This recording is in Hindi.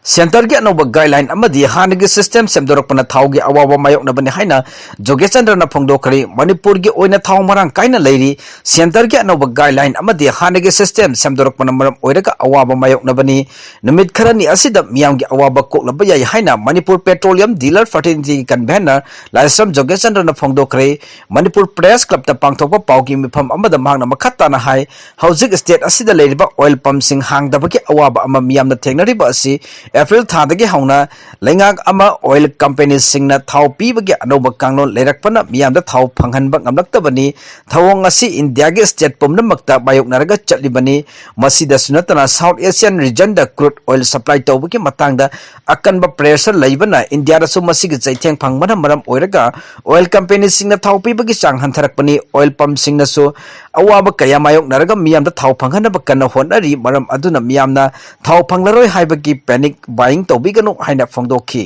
Center के अनोब गाइडलाइन अमदी हानगी सिस्टम सेमदोरकपना थाव गी अवाबा मायोकनबनि हाइना जोगेचंद्रना फोंदोखरि मणिपुर गी ओइना थाव मरांग काइना लैरि सेंटर के अनोब गाइडलाइन अमदी हानगी सिस्टम सेमदोरकपना मरम ओइरगा अवाबा मायोकनबनि नुमित खरनी असिदा मियाम गी अवाबा कोकलब याइ हाइना Manipur petroleum dealer fertility convener लाइसम जोगेचंद्रना फोंदोखरि मणिपुर प्रेस क्लब ता पांगथोकपा पाउगी मिफम अमदा मांगना मखत्ताना हाइ हौजिक स्टेट असिदा लैरिबा ऑयल पंप सिंग हांगदबगी अवाबा अमा मियामना थेंगनरिबा असि April थादगी हाउना लेंगाक अमा ऑयल कंपनी सिंगना थाव पीबगे अनोब कांगलो लेरकपना मियामदा थाव फंगहनबा ngamlaktabani thawong asi India ge state pumnamakta bayoknaraga chatlibani masida sunatana South Asian region da crude oil supply tawbagi matangda akanba pressure laibana India da su masigi chaitheng phangmana maram oiraga oil company singna थाव पीबगी चांग हंथरकपनी oil pump singna su awaba kaya mayoknaraga miyamda थाव फंगहनबा kana honari maram aduna miyamna थाव फंगलरोय हाइबगी panic buying tawbigano haina phongdokhi